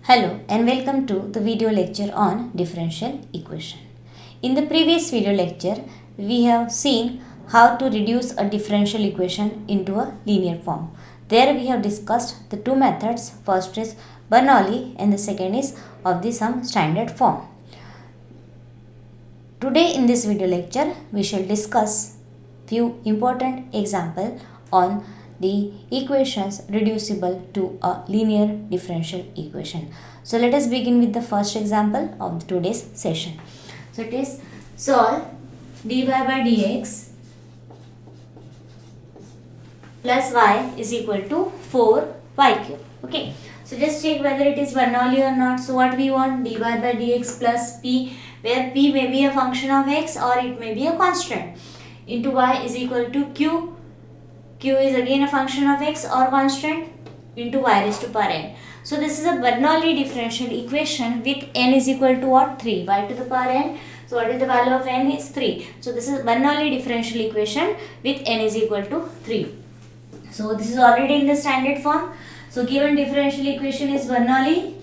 Hello and welcome to the video lecture on differential equation. In the previous video lecture, we have seen how to reduce a differential equation into a linear form. There we have discussed the two methods. First is Bernoulli and the second is of the sum standard form. Today in this video lecture, we shall discuss few important examples on the equations reducible to a linear differential equation. So let us begin with the first example of today's session. So it is solve dy by dx plus y is equal to 4y cube. Okay. So just check whether it is Bernoulli or not. So what we want, dy by dx plus p, where p may be a function of x or it may be a constant, into y is equal to q. Q is again a function of x or constant, into y raised to power n. So this is a Bernoulli differential equation with n is equal to what? 3, y to the power n. So what is the value of n? Is 3. So this is Bernoulli differential equation with n is equal to 3. So this is already in the standard form. So given differential equation is Bernoulli.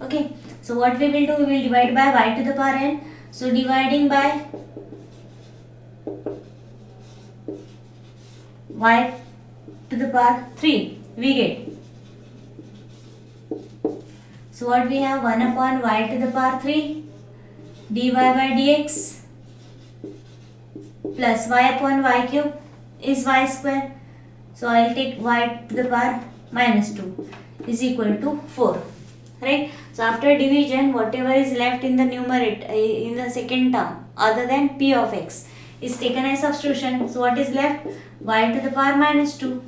Okay, so what we will do, we will divide by y to the power n. So dividing by y to the power 3, we get. So what we have, 1 upon y to the power 3 dy by dx plus y upon y cube is y square. So I will take y to the power minus 2 is equal to 4. Right? So after division, whatever is left in the numerator, in the second term other than p of x is taken as substitution. So what is left? Y to the power minus 2.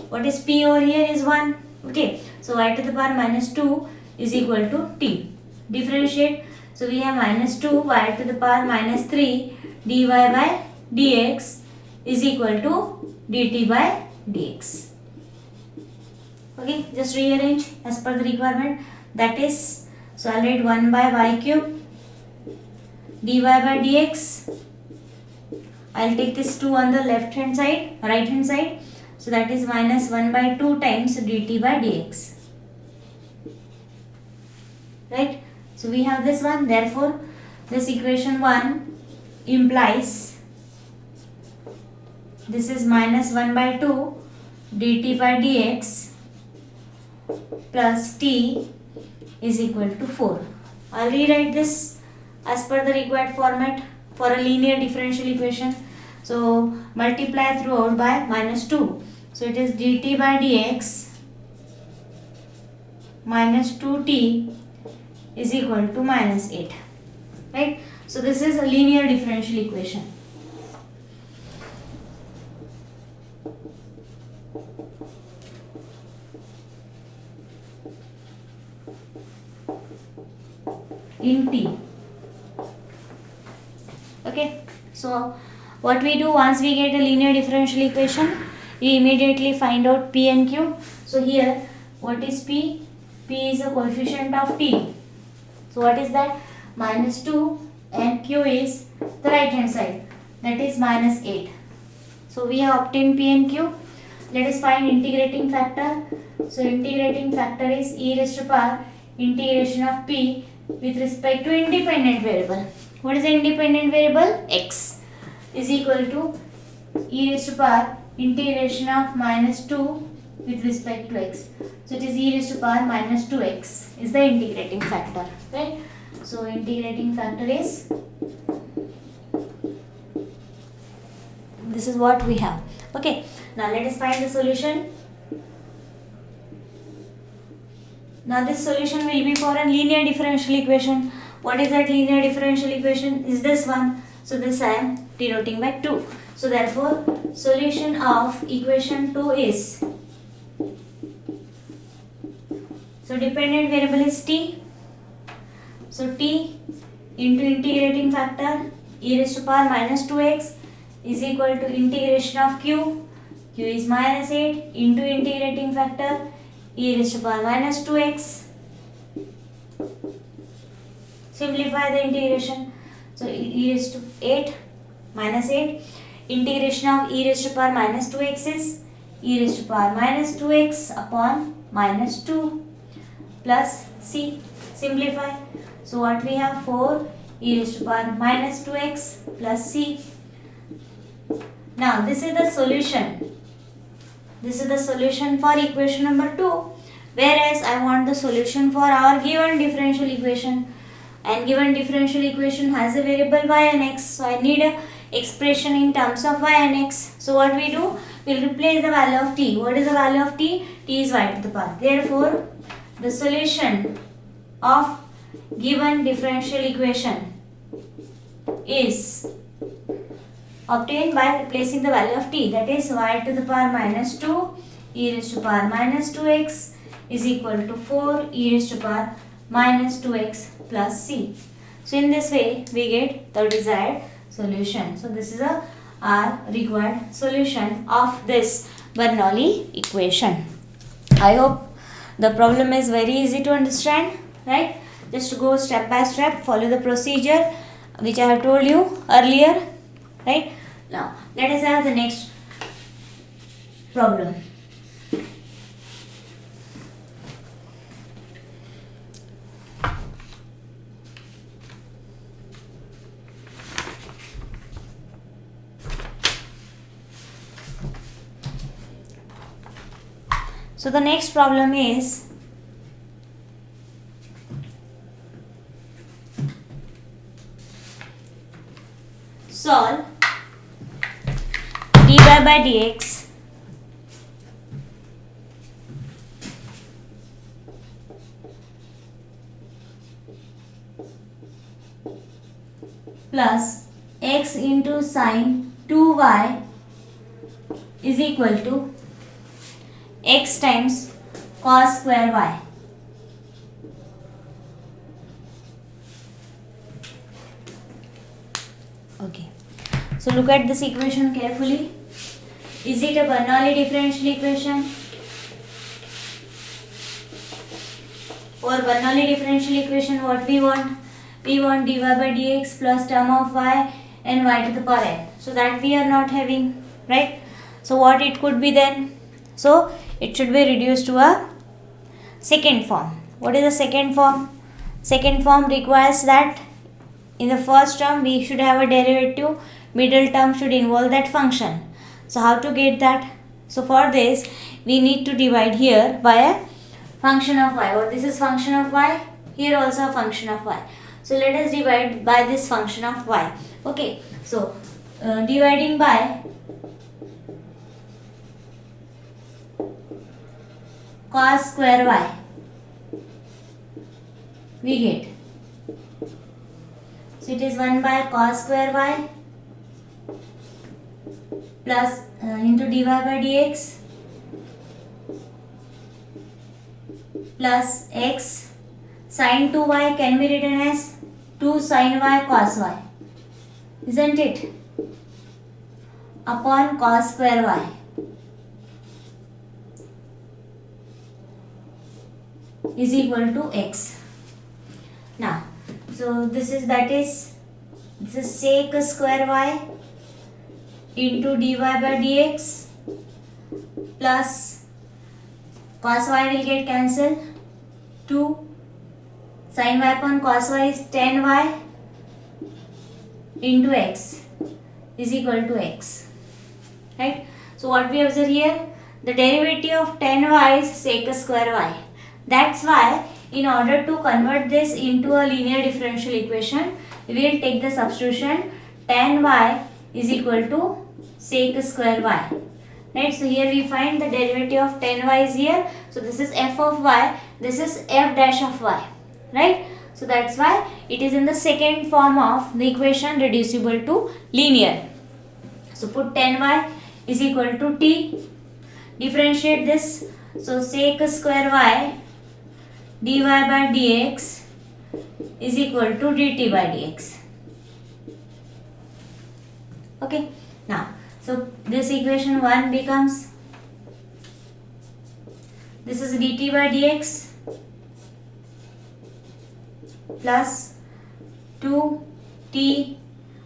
What is p over here is 1. Okay. So y to the power minus 2 is equal to t. Differentiate. So we have minus 2 y to the power minus 3 dy by dx is equal to dt by dx. Okay, just rearrange as per the requirement. That is, so I'll write 1 by y cube dy by dx. I'll take this 2 on the left hand side, right hand side. So that is minus 1 by 2 times dt by dx. Right? So we have this one. Therefore, this equation 1 implies this is minus 1 by 2 dt by dx plus t is equal to 4. I'll rewrite this as per the required format for a linear differential equation. So multiply throughout by minus 2. So it is dt by dx minus 2t is equal to minus 8. Right? So this is a linear differential equation. In t. Okay, so what we do, once we get a linear differential equation, we immediately find out p and q. So here, what is p? P is a coefficient of t. So what is that? Minus 2, and q is the right hand side, that is minus 8. So we have obtained p and q. Let us find integrating factor. So integrating factor is e raised to power integration of p with respect to independent variable. What is the independent variable? X is equal to e raised to power integration of minus 2 with respect to x. So it is e raised to power minus 2x is the integrating factor. Right? So integrating factor is, this is what we have. Okay. Now let us find the solution. Now this solution will be for a linear differential equation. What is that linear differential equation? Is this one. So this I am denoting by 2. So therefore solution of equation 2 is, so dependent variable is t. So t into integrating factor e raised to power minus 2x is equal to integration of q. Q is minus 8 into integrating factor e raised to power minus 2x. Simplify the integration. So e raised to 8 minus 8. Integration of e raised to power minus 2x is e raised to power minus 2x upon minus 2 plus c. Simplify. So what we have, 4 e raised to power minus 2x plus c. Now this is the solution. This is the solution for equation number 2. Whereas I want the solution for our given differential equation. And given differential equation has a variable y and x. So I need a expression in terms of y and x. So what we do? We'll replace the value of t. What is the value of t? T is y to the power. Therefore, the solution of given differential equation is obtained by replacing the value of t, that is y to the power minus 2 e raised to power minus 2x is equal to 4 e raised to power minus 2x plus c. So in this way we get the desired solution. So this is our required solution of this Bernoulli equation. I hope the problem is very easy to understand, right? Just go step by step, follow the procedure which I have told you earlier, right? Now let us have the next problem. So the next problem is solve dy by dx plus x into sine 2y is equal to x times cos square y. Okay. So look at this equation carefully. Is it a Bernoulli differential equation? For Bernoulli differential equation, what we want? We want dy by dx plus term of y and y to the power n. So that we are not having, right? So what it could be then? So it should be reduced to a second form. What is the second form? Second form requires that in the first term we should have a derivative, middle term should involve that function. So how to get that? So for this we need to divide here by a function of y. Or this is function of y, here also a function of y. So let us divide by this function of y. Okay, so dividing by cos square y, we get, so it is 1 by cos square y plus into dy by dx plus x sin 2y can be written as 2 sin y cos y, isn't it, upon cos square y is equal to x. Now, so this is sec square y into dy by dx plus cos y will get cancelled, 2 sin y upon cos y is tan y into x is equal to x, right? So what we observe here, the derivative of tan y is sec square y. That's why in order to convert this into a linear differential equation, we will take the substitution tan y is equal to sec square y, right? So here we find the derivative of tan y is here. So this is f of y, this is f dash of y, right? So that's why it is in the second form of the equation reducible to linear. So put tan y is equal to t, differentiate this. So sec square y dy by dx is equal to dt by dx. Okay, now so this equation 1 becomes, this is dt by dx plus 2t,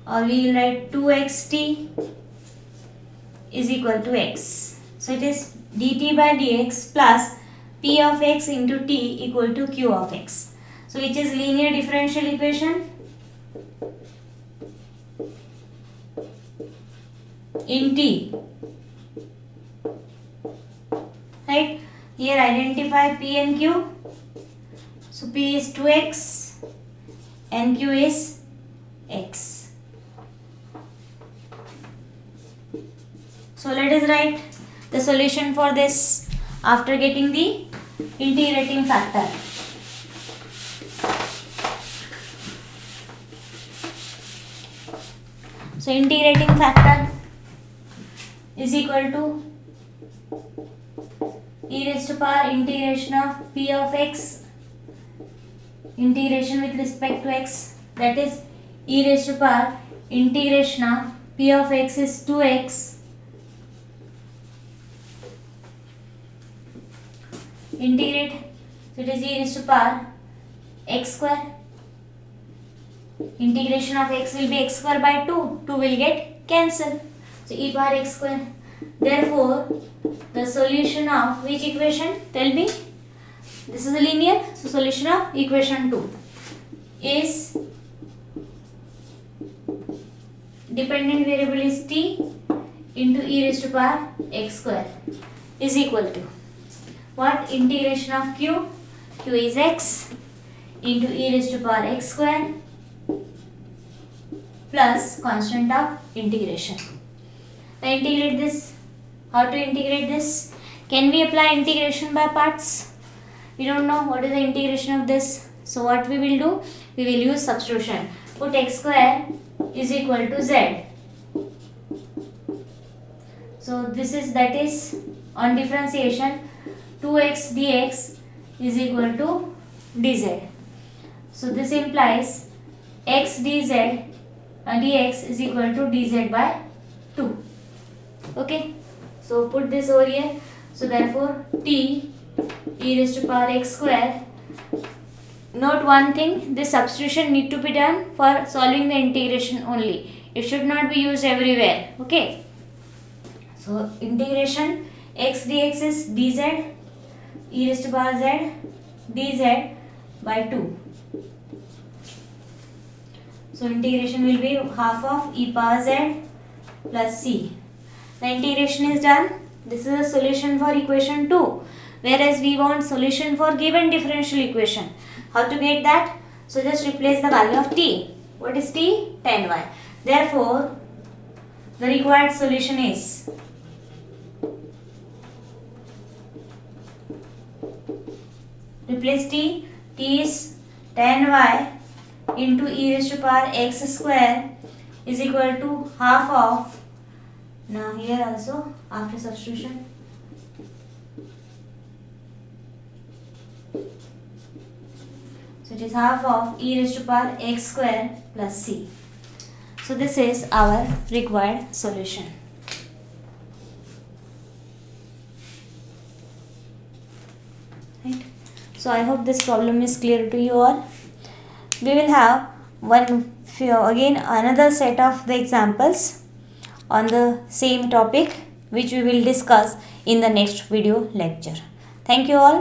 or we will write 2xt is equal to x. So it is dt by dx plus p of x into t equal to q of x. So which is linear differential equation? In t. Right? Here identify p and q. So p is 2x and q is x. So let us write the solution for this after getting the integrating factor. So integrating factor is equal to e raised to power integration of p of x, integration with respect to x, that is e raised to power integration of p of x is 2x, integrate, so it is e raised to power x square, integration of x will be x square by 2, 2 will get cancelled, so e power x square. Therefore the solution of which equation? Tell me. This is a linear, so solution of equation 2 is dependent variable is t into e raised to power x square is equal to what? Integration of q, q is x into e raised to power x square plus constant of integration. Now integrate this. How to integrate this? Can we apply integration by parts? We don't know what is the integration of this. So what we will do? We will use substitution. Put x square is equal to z. So this is, that is on differentiation 2x dx is equal to dz. So this implies x dz dx is equal to dz by 2. Okay. So put this over here. So therefore t e raised to power x square. Note one thing, this substitution need to be done for solving the integration only. It should not be used everywhere. Okay. So integration x dx is dz e raised to power z dz by 2. So integration will be half of e power z plus c. The integration is done. This is a solution for equation 2. Whereas we want solution for given differential equation. How to get that? So just replace the value of t. What is t? Tan y. Therefore, the required solution is replace t. T is tan y into e raised to power x square is equal to half of. Now here also after substitution, so it is half of e raised to power x square plus c. So this is our required solution. Right. So I hope this problem is clear to you all. We will have again another set of the examples on the same topic which we will discuss in the next video lecture. Thank you all.